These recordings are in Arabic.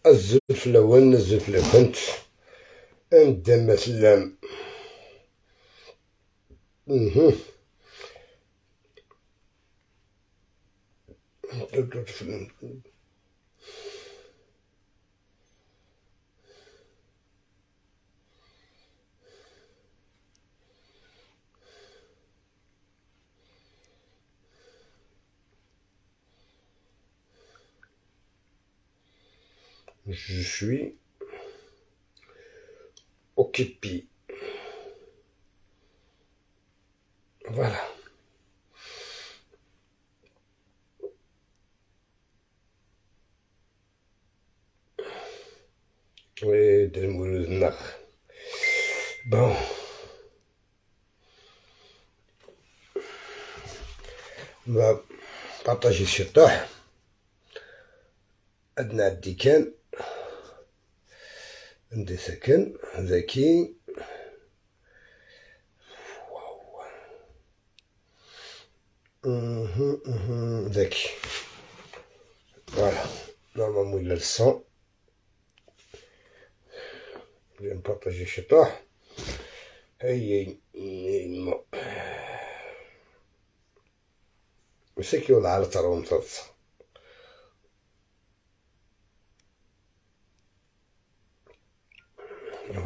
الزفلون الزفلكنت ندم مسلم. Je suis occupé. Voilà. Oui, de Mouloudnach. Bon. On va partager ce temps. أدنى الديكان عندي سكن ذكي. ذكي. Voilà. Normalement il a le son. Je vais me partager chez toi. Hey, c'est qui on a le talon de ça.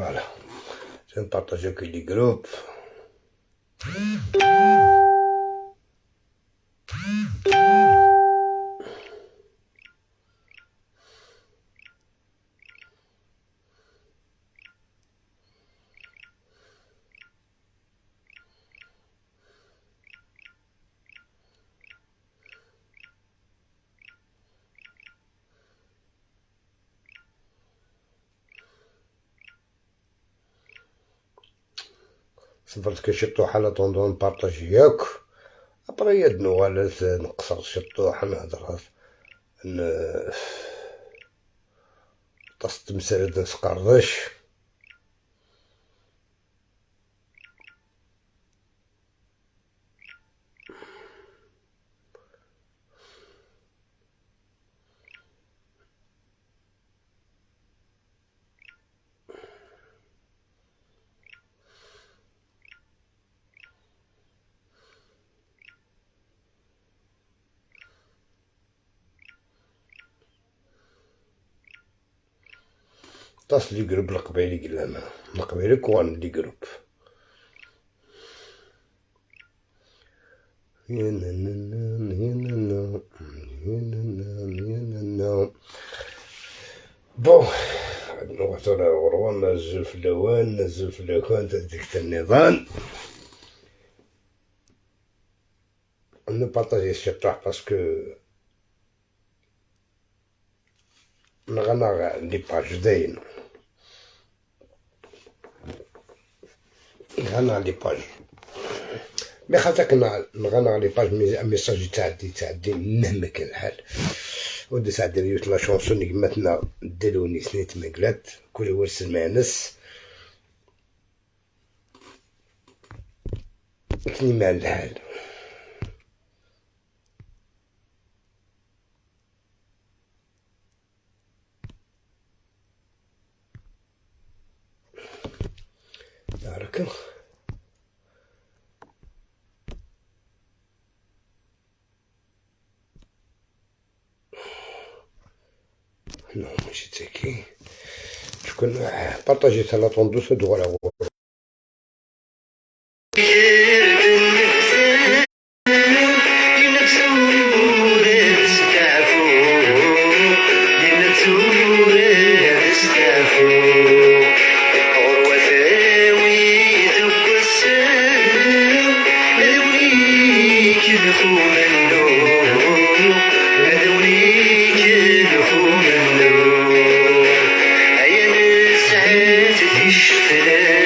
Voilà. Je vais me partager avec les groupes. صفرت كشطوح على طوندون بارطاجي ياك ابرا يدنو على نقصر الشطوح نهضر طاس تمثال نسقردش. طاس لي جروب القبايلي قلاما القبايلي كوان لي جروب. بون نوصل غروان نزل في اللوان نزل في اللوان ديك النظام نبارطاجي الشطوح باسكو نغنى لي باج داين نغنى لي باج مي خاطرك نغنى لي باج ميساج تعدي مهما كان الحال ودي تعدي ريوت لا شونسون كماتنا دلوني سنيت مقلات كل ورس المانس كني مع الحال. هاكا نو ماشي تاكي شكون بارطاجيت على طوندوس دوغ Finish.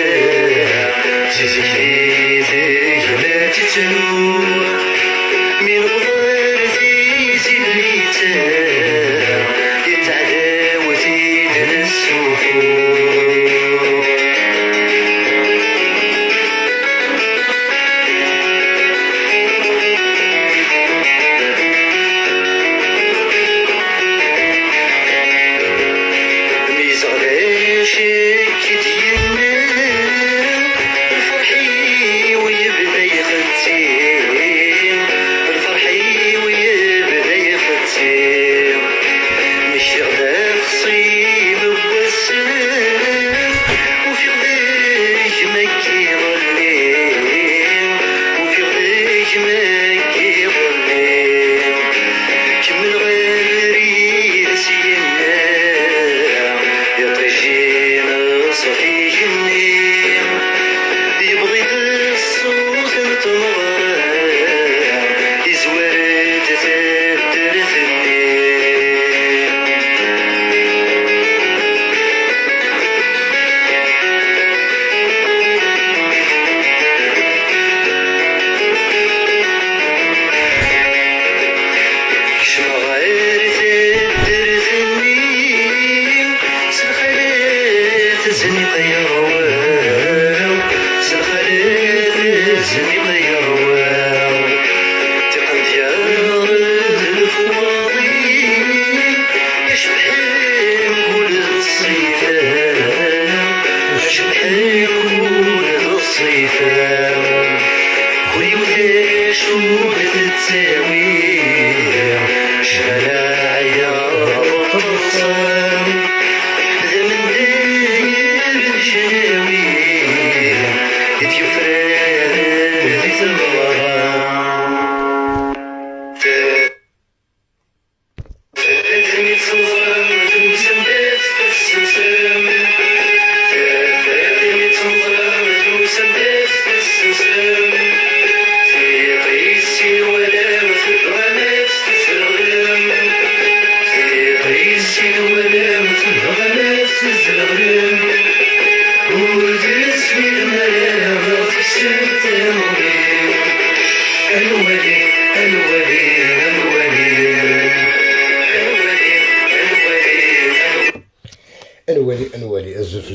انوالي الزوج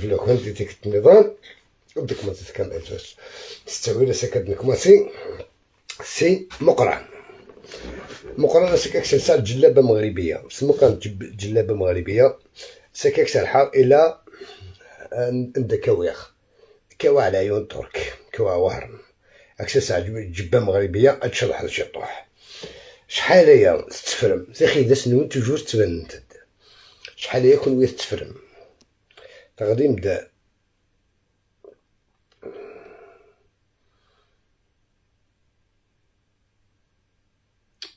الاول ديك النظام وديك ما تتكلم اساس تستوي لسكت نكماسي سي مقران سكاك سلسال جلابه مغربيه سمو كانت جلابه مغربيه سكاك سالحه الى عند كوا على عيون ترك كوا وهرن اكسس جبه مغربيه تشرح هذا الشيء طوح شحال هي تتفرم سي دا سنون توجور تبان شحال هي كون ويا تتفرم غادي نبدا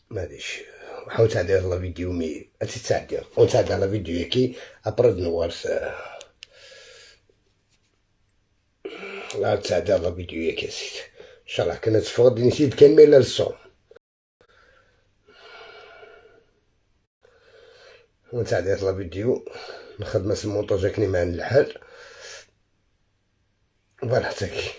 معليش حاول تعدي على فيديو مي تتعدي ونتعدي على فيديو ياكي ابرد نوارس لا تساعد على فيديو ياك يا سيدي ان شاء الله كنا تفقد نسيت كامل الصوم ونساعد على فيديو نخدم المونتاج كني مع الحال فوالا حتى كي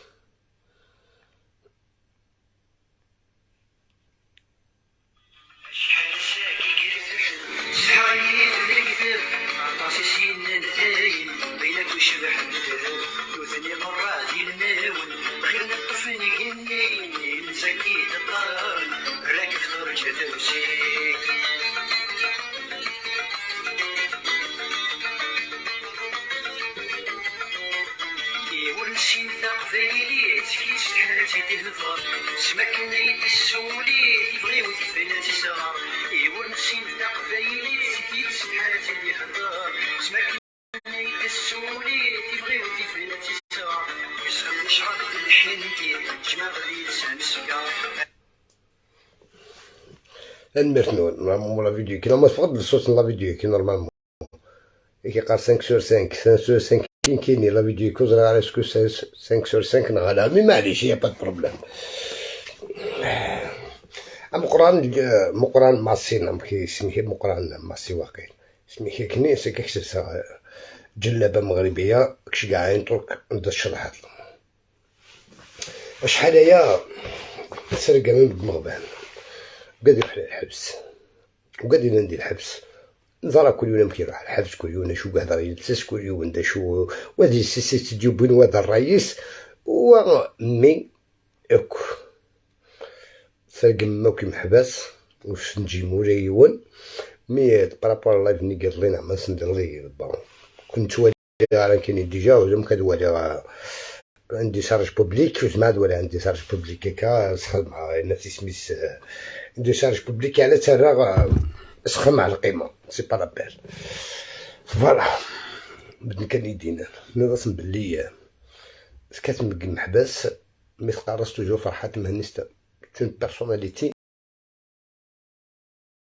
المرتنو نورمالمون لا فيديو كي ما تفقد الصوت لا فيديو كي نورمالمون كي قال 5 sur 5 كاينين لا فيديو كوز راه على سكو 5 sur 5 نغالا مي معليش يا با دو بروبليم مقران ماسي كيسميه مقران ماسي واقيلا سميه كني سكاكس جلابه مغربيه كش كاع ينطرك نبدا الشرح شحال هي سرقه من بمغبان وقاد يروح للحبس وقاد يندي الحبس نزرا كل يوم كيروح الحبس كل يوم شو قاعد يلبس كل يوم ندا شو وهادي السيسي تجيبون وهذا الرئيس ومي اك سرق ماكي محبس واش نجي مولاي يون مي برابور لايف ني قال لينا ما ندير لي بون كنت والي راه كاين ديجا وزعما كدوالي عندي شارج بوبليك وجمع ولا عندي شارج بوبليك هكا سخدم الناس سميت عندي شارج بوبليك على ترى سخم على القيمه سي با لابيل فوالا بدنا كان يدينا نظن بلي كتمك المحبس مي تقارص توجور فرحات مهنسته اون بيرسوناليتي